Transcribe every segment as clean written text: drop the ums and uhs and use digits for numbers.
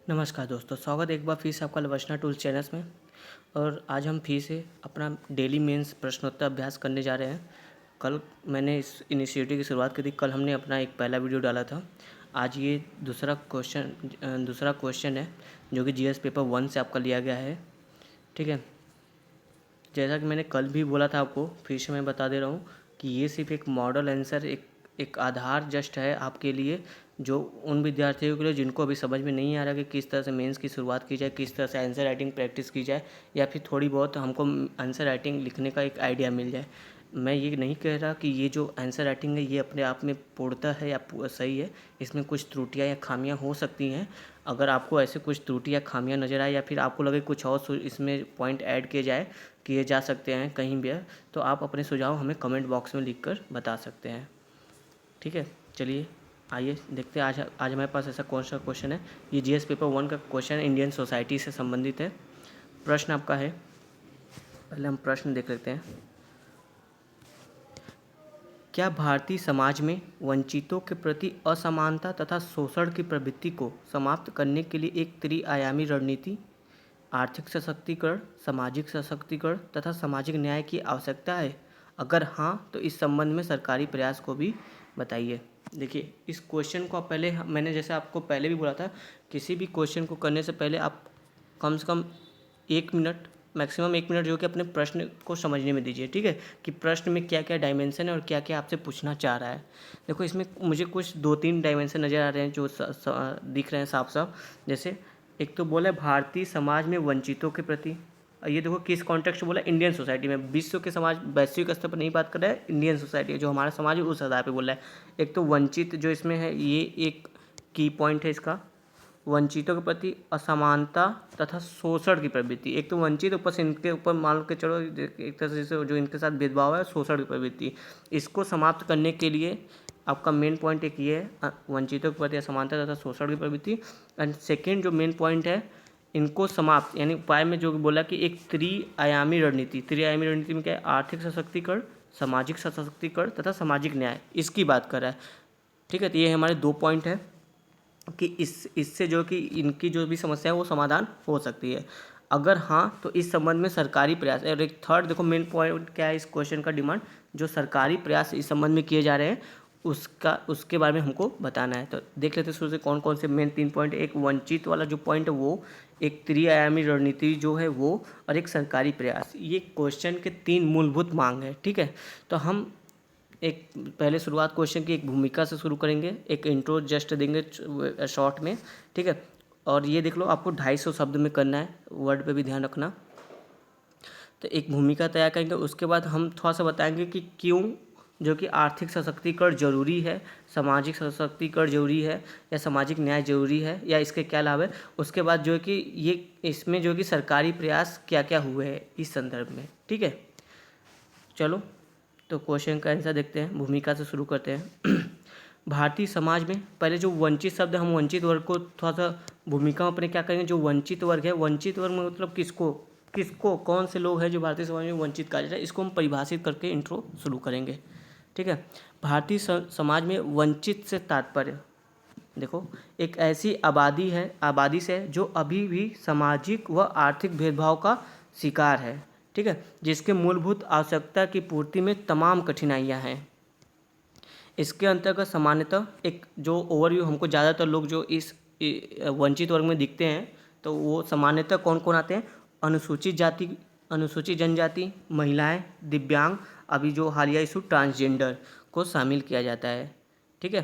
नमस्कार दोस्तों, स्वागत है एक बार फिर से आपका लवचना टूल्स चैनल्स में। और आज हम फिर से अपना डेली मेंस प्रश्नोत्तर अभ्यास करने जा रहे हैं। कल मैंने इस इनिशिएटिव की शुरुआत की थी, कल हमने अपना एक पहला वीडियो डाला था। आज ये दूसरा क्वेश्चन है जो कि जीएस पेपर 1 से आपका लिया गया है। ठीक है, जैसा कि मैंने कल भी बोला था आपको, फिर से मैं बता दे रहा हूँ कि ये सिर्फ एक मॉडल आंसर, एक आधार जस्ट है आपके लिए, जो उन विद्यार्थियों के लिए जिनको अभी समझ में नहीं आ रहा कि किस तरह से मेंस की शुरुआत की जाए, किस तरह से आंसर राइटिंग प्रैक्टिस की जाए, या फिर थोड़ी बहुत हमको आंसर राइटिंग लिखने का एक आइडिया मिल जाए। मैं ये नहीं कह रहा कि ये जो आंसर राइटिंग है ये अपने आप में पूर्णतः है या सही है। इसमें कुछ त्रुटियां या खामियां हो सकती हैं। अगर आपको ऐसे कुछ त्रुटि या खामियां नज़र आए, या फिर आपको लगे कुछ और इसमें पॉइंट ऐड किए जा सकते हैं कहीं भी, तो आप अपने सुझाव हमें कमेंट बॉक्स में लिखकर बता सकते हैं। ठीक है, चलिए आइए देखते हैं आज हमारे पास ऐसा कौन सा क्वेश्चन है। ये जीएस पेपर 1 का क्वेश्चन इंडियन सोसाइटी से संबंधित है। प्रश्न आपका है, पहले हम प्रश्न देख लेते हैं। क्या भारतीय समाज में वंचितों के प्रति असमानता तथा शोषण की प्रवृत्ति को समाप्त करने के लिए एक त्रिआयामी रणनीति, आर्थिक सशक्तिकरण, सामाजिक सशक्तिकरण तथा सामाजिक न्याय की आवश्यकता है? अगर हाँ, तो इस संबंध में सरकारी प्रयास को भी बताइए। देखिए, इस क्वेश्चन को पहले मैंने जैसे आपको पहले भी बोला था, किसी भी क्वेश्चन को करने से पहले आप कम से कम 1 मिनट, मैक्सिमम 1 मिनट जो कि अपने प्रश्न को समझने में दीजिए। ठीक है, कि प्रश्न में क्या क्या डायमेंशन है और क्या क्या आपसे पूछना चाह रहा है। देखो, इसमें मुझे कुछ 2-3 डायमेंशन नज़र आ रहे हैं जो दिख रहे हैं साफ साफ। जैसे एक तो बोला भारतीय समाज में वंचितों के प्रति, ये देखो किस कॉन्टेक्स्ट बोला, इंडियन सोसाइटी में। विश्व के समाज, वैश्विक स्तर पर नहीं बात कर रहा है, इंडियन सोसाइटी जो हमारा समाज है उस आधार पे बोल रहा है। एक तो वंचित जो इसमें है, ये एक की पॉइंट है इसका, वंचितों के प्रति असमानता तथा शोषण की प्रवृत्ति। एक तो वंचित, ऊपर से इनके ऊपर मान के चलो एक तरह से जो इनके साथ भेदभाव है, शोषण की प्रवृत्ति, इसको समाप्त करने के लिए आपका मेन पॉइंट एक ये है, वंचितों के प्रति असमानता तथा शोषण की प्रवृत्ति। एंड सेकेंड जो मेन पॉइंट है, इनको समाप्त यानी उपाय में जो बोला कि एक त्रिआयामी रणनीति में क्या है, आर्थिक सशक्तिकरण, सामाजिक सशक्तिकरण तथा सामाजिक न्याय, इसकी बात कर रहा है। ठीक है, तो ये हमारे 2 पॉइंट है कि इससे जो कि इनकी जो भी समस्या है वो समाधान हो सकती है। अगर हाँ, तो इस संबंध में सरकारी प्रयास। और एक थर्ड देखो मेन पॉइंट क्या है इस क्वेश्चन का, डिमांड जो सरकारी प्रयास इस संबंध में किए जा रहे हैं उसके बारे में हमको बताना है। तो देख लेते हैं शुरू से कौन कौन से मेन 3 पॉइंट। एक वंचित वाला जो पॉइंट है वो, एक त्रिआयामी रणनीति जो है वो, और एक सरकारी प्रयास। ये क्वेश्चन के 3 मूलभूत मांग है। ठीक है, तो हम एक पहले शुरुआत क्वेश्चन की एक भूमिका से शुरू करेंगे, एक इंट्रो जस्ट देंगे शॉर्ट में। ठीक है, और ये देख लो आपको 250 शब्द में करना है, वर्ड पे भी ध्यान रखना। तो एक भूमिका तैयार करेंगे, उसके बाद हम थोड़ा सा बताएंगे कि क्यों जो कि आर्थिक सशक्तिकरण जरूरी है, सामाजिक सशक्तिकरण जरूरी है, या सामाजिक न्याय जरूरी है, या इसके क्या लाभ है। उसके बाद जो है कि ये इसमें जो कि सरकारी प्रयास क्या क्या हुए हैं इस संदर्भ में। ठीक है, चलो तो क्वेश्चन का आंसर देखते हैं, भूमिका से शुरू करते हैं। भारतीय समाज में पहले जो वंचित शब्द, हम वंचित वर्ग को थोड़ा सा भूमिका में अपने क्या करेंगे। जो वंचित वर्ग है, वंचित वर्ग में मतलब किसको किसको कौन से लोग हैं जो भारतीय समाज में वंचित कहा जाता है, इसको हम परिभाषित करके इंट्रो शुरू करेंगे। ठीक है, भारतीय समाज में वंचित से तात्पर्य, देखो एक ऐसी आबादी से जो अभी भी सामाजिक व आर्थिक भेदभाव का शिकार है। ठीक है, जिसके मूलभूत आवश्यकता की पूर्ति में तमाम कठिनाइयां हैं। इसके अंतर्गत सामान्यतः एक जो ओवरव्यू, हमको ज़्यादातर लोग जो इस वंचित वर्ग में दिखते हैं, तो वो सामान्यतः कौन कौन आते हैं, अनुसूचित जाति, अनुसूचित जनजाति, महिलाएं, दिव्यांग, अभी जो हालिया इशू ट्रांसजेंडर को शामिल किया जाता है। ठीक है,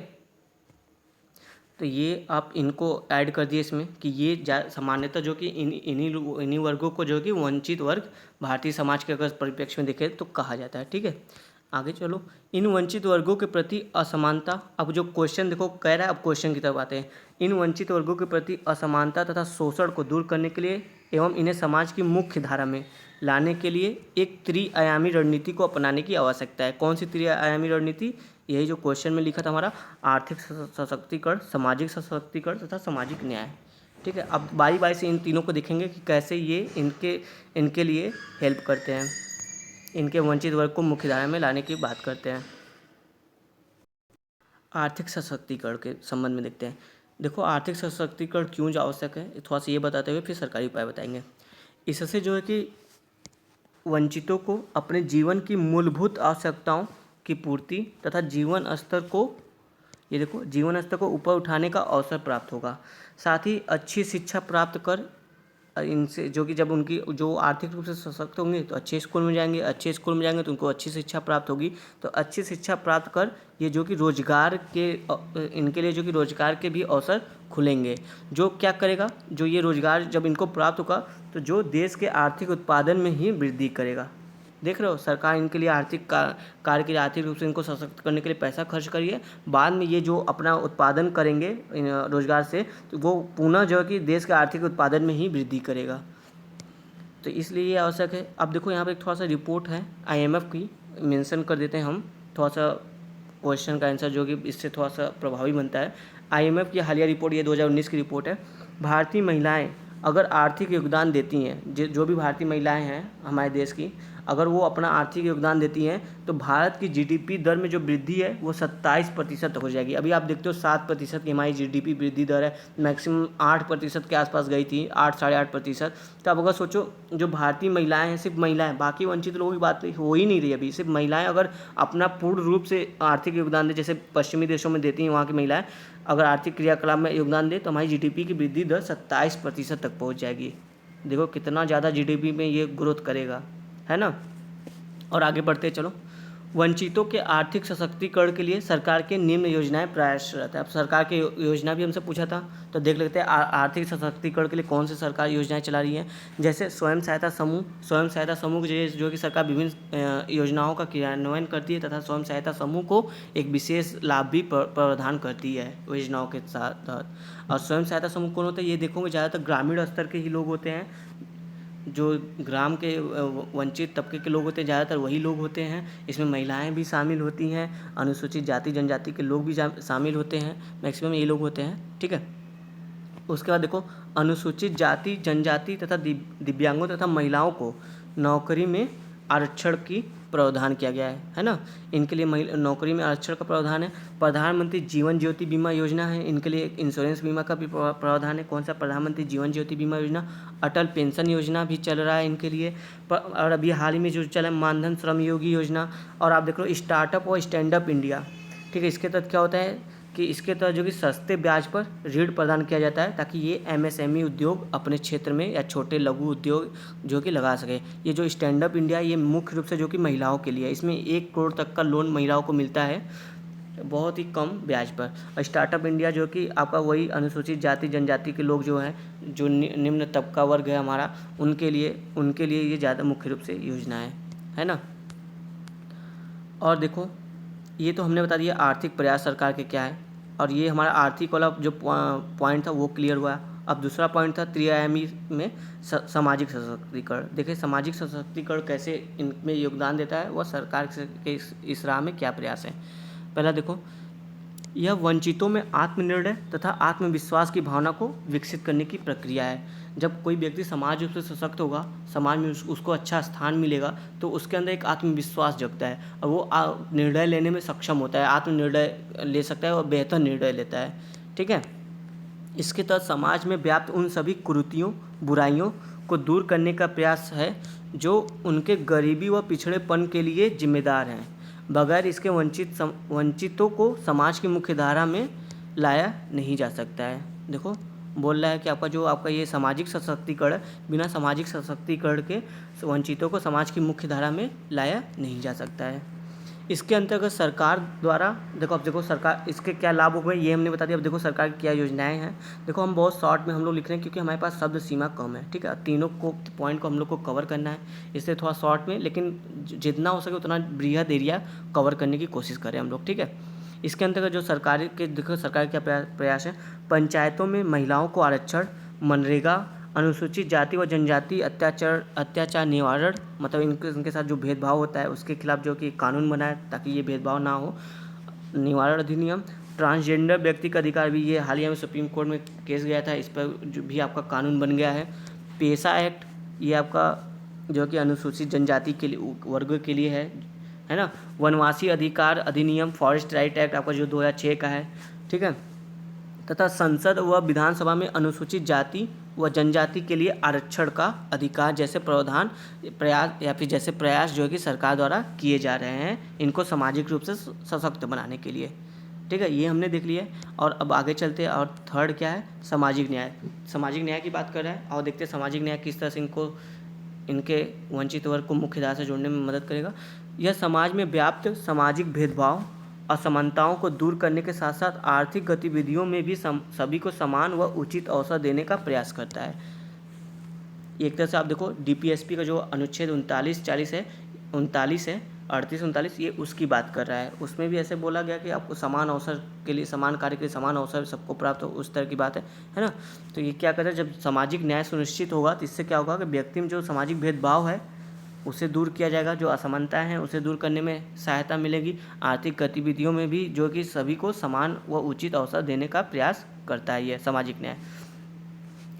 तो ये आप इनको ऐड कर दिए इसमें कि ये सामान्यतः जो कि इन्हीं वर्गों को जो कि वंचित वर्ग भारतीय समाज के अगर परिप्रेक्ष्य में देखें तो कहा जाता है। ठीक है, आगे चलो। इन वंचित वर्गों के प्रति असमानता, अब जो क्वेश्चन देखो कह रहा है, अब क्वेश्चन की तरफ आते हैं। इन वंचित वर्गों के प्रति असमानता तथा शोषण को दूर करने के लिए एवं इन्हें समाज की मुख्य धारा में लाने के लिए एक त्रिआयामी रणनीति को अपनाने की आवश्यकता है। कौन सी त्रिआयामी रणनीति, यही जो क्वेश्चन में लिखा था हमारा, आर्थिक सशक्तिकरण, सामाजिक सशक्तिकरण तथा सामाजिक न्याय। ठीक है, अब बारी बारी से इन तीनों को देखेंगे कि कैसे ये इनके लिए हेल्प करते हैं, इनके वंचित वर्ग को मुख्यधारा में लाने की बात करते हैं। आर्थिक सशक्तिकरण के संबंध में देखते हैं। देखो आर्थिक सशक्तिकरण क्यों आवश्यक है, थोड़ा सा ये बताते हुए फिर सरकारी उपाय बताएंगे। इससे जो है कि वंचितों को अपने जीवन की मूलभूत आवश्यकताओं की पूर्ति तथा जीवन स्तर को, ये देखो, जीवन स्तर को ऊपर उठाने का अवसर प्राप्त होगा। साथ ही अच्छी शिक्षा प्राप्त कर इनसे, जो कि जब उनकी जो आर्थिक रूप से सशक्त होंगे तो अच्छे स्कूल में जाएंगे, अच्छे स्कूल में जाएंगे तो उनको अच्छी शिक्षा प्राप्त होगी। तो अच्छी शिक्षा प्राप्त कर ये जो कि रोजगार के इनके लिए जो कि रोजगार के भी अवसर खुलेंगे। जो क्या करेगा, जो ये रोजगार जब इनको प्राप्त होगा तो जो देश के आर्थिक उत्पादन में ही वृद्धि करेगा। देख रहे हो, सरकार इनके लिए आर्थिक कार्य के लिए आर्थिक रूप से इनको सशक्त करने के लिए पैसा खर्च करिए, बाद में ये जो अपना उत्पादन करेंगे रोजगार से, तो वो पुनः जो है कि देश के आर्थिक उत्पादन में ही वृद्धि करेगा। तो इसलिए ये आवश्यक है। अब देखो यहाँ पे एक थोड़ा सा रिपोर्ट है IMF की, मेंशन कर देते हैं हम, थोड़ा सा क्वेश्चन का आंसर जो कि इससे थोड़ा सा प्रभावी बनता है। IMF की हालिया रिपोर्ट, ये 2019 की रिपोर्ट है। भारतीय महिलाएं अगर आर्थिक योगदान देती हैं, जो भी भारतीय महिलाएं हैं हमारे देश की, अगर वो अपना आर्थिक योगदान देती हैं तो भारत की GDP दर में जो वृद्धि है वो 27% हो जाएगी। अभी आप देखते हो 7% की हमारी GDP वृद्धि दर है, मैक्सिमम 8% के आसपास गई थी, 8 साढ़े 8%। तो अब अगर सोचो, जो भारतीय महिलाएं हैं, सिर्फ महिलाएं, बाकी वंचित लोगों की बात हो ही नहीं रही अभी, सिर्फ महिलाएं अगर अपना पूर्ण रूप से आर्थिक योगदान दें, जैसे पश्चिमी देशों में देती हैं वहाँ की महिलाएं, अगर आर्थिक क्रियाकलाप में योगदान दे तो हमारी GDP की वृद्धि दर 27% तक पहुँच जाएगी। देखो कितना ज़्यादा GDP में ये ग्रोथ करेगा, है ना। और आगे बढ़ते चलो। वंचितों के आर्थिक सशक्तिकरण के लिए सरकार के निम्न योजनाएं प्रयासरत है। अब सरकार की योजना भी हमसे पूछा था, तो देख लेते हैं आर्थिक सशक्तिकरण के लिए कौन सी सरकार योजनाएं चला रही है। जैसे स्वयं सहायता समूह जो कि सरकार विभिन्न योजनाओं का क्रियान्वयन करती है तथा स्वयं सहायता समूह को एक विशेष लाभ भी प्रदान करती है योजनाओं के साथ। और स्वयं सहायता समूह कौन होता है, ये देखोगे ज़्यादातर ग्रामीण स्तर के ही लोग होते हैं, जो ग्राम के वंचित तबके के लोग होते हैं, ज़्यादातर वही लोग होते हैं। इसमें महिलाएं भी शामिल होती हैं, अनुसूचित जाति जनजाति के लोग भी शामिल होते हैं, मैक्सिमम ये लोग होते हैं, ठीक है। उसके बाद देखो, अनुसूचित जाति जनजाति तथा दिव्यांगों तथा महिलाओं को नौकरी में आरक्षण की प्रावधान किया गया है ना। इनके लिए नौकरी में आरक्षण का प्रावधान है। प्रधानमंत्री जीवन ज्योति बीमा योजना है, इनके लिए इंश्योरेंस बीमा का भी प्रावधान है। कौन सा, प्रधानमंत्री जीवन ज्योति बीमा योजना। अटल पेंशन योजना भी चल रहा है इनके लिए। और अभी हाल ही में जो चला है मानधन श्रम योगी योजना। और आप देख लो स्टार्टअप और स्टैंड अप इंडिया, ठीक है। इसके तहत क्या होता है कि इसके तहत जो कि सस्ते ब्याज पर ऋण प्रदान किया जाता है, ताकि ये MSME उद्योग अपने क्षेत्र में या छोटे लघु उद्योग जो कि लगा सके। ये जो स्टैंड अप इंडिया, ये मुख्य रूप से जो कि महिलाओं के लिए है। इसमें 1 करोड़ तक का लोन महिलाओं को मिलता है, बहुत ही कम ब्याज पर। और स्टार्टअप इंडिया जो कि आपका वही अनुसूचित जाति जनजाति के लोग जो हैं, जो निम्न तबका वर्ग है हमारा, उनके लिए ये ज़्यादा मुख्य रूप से योजना है ना। और देखो, ये तो हमने बता दिया आर्थिक प्रयास सरकार के क्या है, और ये हमारा आर्थिक वाला जो पॉइंट था वो क्लियर हुआ। अब दूसरा पॉइंट था त्रिआयामी में सामाजिक सशक्तिकरण। देखिए सामाजिक सशक्तिकरण कैसे इनमें योगदान देता है, वह सरकार के इस राह में क्या प्रयास है। पहला देखो, यह वंचितों में आत्मनिर्णय तथा आत्मविश्वास की भावना को विकसित करने की प्रक्रिया है। जब कोई व्यक्ति समाज रूप से सशक्त होगा, समाज में उसको अच्छा स्थान मिलेगा, तो उसके अंदर एक आत्मविश्वास जगता है और वो निर्णय लेने में सक्षम होता है, आत्मनिर्णय ले सकता है और बेहतर निर्णय लेता है, ठीक है। इसके तहत समाज में व्याप्त उन सभी कुरीतियों बुराइयों को दूर करने का प्रयास है जो उनके गरीबी व पिछड़ेपन के लिए जिम्मेदार हैं। बगैर इसके वंचितों को समाज की मुख्य धारा में लाया नहीं जा सकता है। देखो बोल रहा है कि आपका ये सामाजिक सशक्तिकरण, बिना सामाजिक सशक्तिकरण के वंचितों को समाज की मुख्य धारा में लाया नहीं जा सकता है। इसके अंतर्गत सरकार द्वारा देखो सरकार, इसके क्या लाभ हो गए ये हमने बता दिया। अब देखो सरकार की क्या योजनाएं हैं। देखो हम बहुत शॉर्ट में हम लोग लिख रहे हैं क्योंकि हमारे पास शब्द सीमा कम है, ठीक है। तीनों पॉइंट को हम लोग को कवर करना है, इसलिए थोड़ा शॉर्ट में, लेकिन जितना हो सके उतना बृहद एरिया कवर करने की कोशिश करें हम लोग, ठीक है। इसके अंतर्गत जो सरकार क्या प्रयास है, पंचायतों में महिलाओं को आरक्षण, मनरेगा, अनुसूचित जाति व जनजाति अत्याचार निवारण, मतलब इनके साथ जो भेदभाव होता है उसके खिलाफ जो कि कानून बनाए ताकि ये भेदभाव ना हो, निवारण अधिनियम। ट्रांसजेंडर व्यक्ति का अधिकार भी, ये हालिया में सुप्रीम कोर्ट में केस गया था, इस पर जो भी आपका कानून बन गया है। पेशा एक्ट, ये आपका जो कि अनुसूचित जनजाति के लिए वर्ग के लिए है ना। वनवासी अधिकार अधिनियम, फॉरेस्ट राइट एक्ट आपका जो 2006 का है, ठीक है। तथा संसद व विधानसभा में अनुसूचित जाति व जनजाति के लिए आरक्षण का अधिकार जैसे प्रावधान जैसे प्रयास जो है कि सरकार द्वारा किए जा रहे हैं इनको सामाजिक रूप से सशक्त बनाने के लिए। ठीक है, ये हमने देख लिया। और अब आगे चलते हैं, और थर्ड क्या है, सामाजिक न्याय। सामाजिक न्याय की बात कर रहे हैं और देखते हैं सामाजिक न्याय किस तरह से इनके वंचित वर्ग को मुख्य धारा से जोड़ने में मदद करेगा। यह समाज में व्याप्त सामाजिक भेदभाव, असमानताओं को दूर करने के साथ साथ आर्थिक गतिविधियों में भी सभी को समान व उचित अवसर देने का प्रयास करता है। एक तरह से आप देखो डीपीएसपी का जो अनुच्छेद 39 है 38 ये उसकी बात कर रहा है। उसमें भी ऐसे बोला गया कि आपको समान अवसर के लिए, समान कार्य के लिए समान अवसर सबको प्राप्त हो, उस तरह की बात है ना। तो ये क्या कहता है, जब सामाजिक न्याय सुनिश्चित होगा तो इससे क्या होगा कि व्यक्ति में जो सामाजिक भेदभाव है उसे दूर किया जाएगा, जो असमानताएं हैं उसे दूर करने में सहायता मिलेगी, आर्थिक गतिविधियों में भी जो कि सभी को समान व उचित अवसर देने का प्रयास करता है ये सामाजिक न्याय।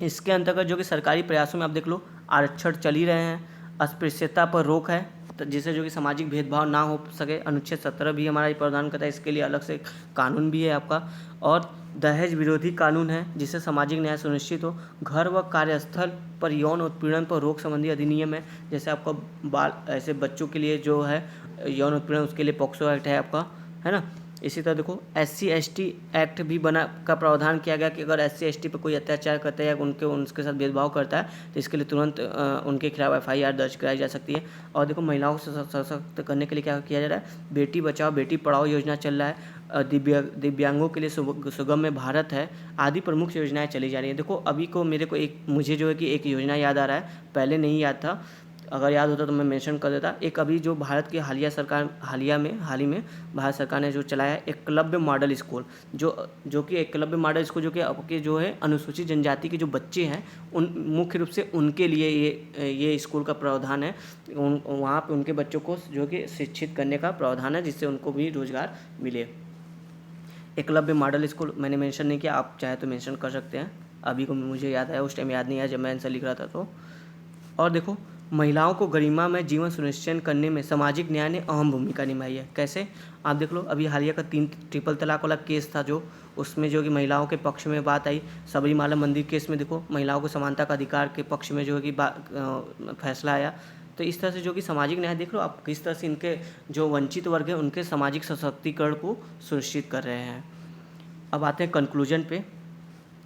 इसके अंतर्गत जो कि सरकारी प्रयासों में आप देख लो आरक्षण चल ही रहे हैं, अस्पृश्यता पर रोक है जिससे जो कि सामाजिक भेदभाव ना हो सके, अनुच्छेद 17 भी हमारा ये प्रदान करता है, इसके लिए अलग से कानून भी है आपका। और दहेज विरोधी कानून है जिससे सामाजिक न्याय सुनिश्चित हो। घर व कार्यस्थल पर यौन उत्पीड़न पर रोक संबंधी अधिनियम है, जैसे आपका ऐसे बच्चों के लिए जो है यौन उत्पीड़न उसके लिए पॉक्सो एक्ट है आपका, है ना। इसी तरह देखो SC/ST एक्ट भी का प्रावधान किया गया कि अगर SC/ST पर कोई अत्याचार करता है या उनके साथ भेदभाव करता है तो इसके लिए तुरंत उनके खिलाफ FIR दर्ज कराई जा सकती है। और देखो महिलाओं को सशक्त करने के लिए क्या किया जा रहा है, बेटी बचाओ बेटी पढ़ाओ योजना चल रहा है, दिव्यांगों के लिए सुगम्य भारत है, आदि प्रमुख योजनाएं चली जा रही हैं। देखो अभी को मुझे जो है कि एक योजना याद आ रहा है, पहले नहीं याद था, अगर याद होता तो मैं मेंशन कर देता। एक अभी जो भारत की हाल ही में भारत सरकार ने जो चलाया है एकलव्य मॉडल स्कूल, जो कि एकलव्य मॉडल स्कूल जो कि आपके जो है अनुसूचित जनजाति के जो बच्चे हैं उन मुख्य रूप से उनके लिए ये स्कूल का प्रावधान है। वहाँ पे उनके बच्चों को जो कि शिक्षित करने का प्रावधान है जिससे उनको भी रोजगार मिले। एकलव्य मॉडल स्कूल मैंने मेंशन नहीं किया, आप चाहे तो मेंशन कर सकते हैं, अभी को मुझे याद आया, उस टाइम याद नहीं आया जब मैं आंसर लिख रहा था तो। और देखो महिलाओं को गरिमा में जीवन सुनिश्चित करने में सामाजिक न्याय ने अहम भूमिका निभाई है। कैसे, आप देख लो अभी हालिया का 3 ट्रिपल तलाक वाला केस था जो, उसमें जो कि महिलाओं के पक्ष में बात आई। सबरीमाला मंदिर केस में देखो महिलाओं को समानता का अधिकार के पक्ष में जो है कि फैसला आया। तो इस तरह से जो कि सामाजिक न्याय देख लो आप किस तरह से इनके जो वंचित वर्ग हैं उनके सामाजिक सशक्तिकरण को सुनिश्चित कर रहे हैं। अब आते हैं कंक्लूजन पे।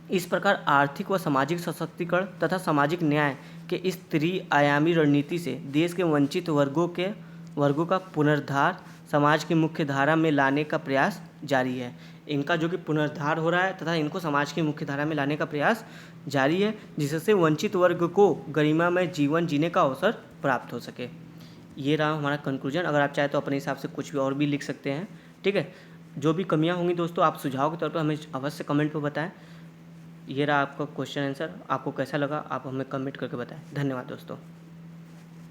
इस प्रकार आर्थिक व सामाजिक सशक्तिकरण तथा सामाजिक न्याय के इस त्रिआयामी रणनीति से देश के वंचित वर्गों का पुनरुद्धार समाज की मुख्य धारा में लाने का प्रयास जारी है। इनका जो कि पुनरुद्धार हो रहा है तथा इनको समाज की मुख्य धारा में लाने का प्रयास जारी है, जिससे वंचित वर्ग को गरिमा में जीवन जीने का अवसर प्राप्त हो सके। ये रहा हमारा कंक्लूजन। अगर आप चाहे तो अपने हिसाब से कुछ भी और भी लिख सकते हैं, ठीक है। जो भी कमियां होंगी दोस्तों आप सुझाव के तौर पर हमें अवश्य कमेंट पर बताएं। ये रहा आपका क्वेश्चन आंसर, आपको कैसा लगा आप हमें कमेंट करके बताएं। धन्यवाद दोस्तों।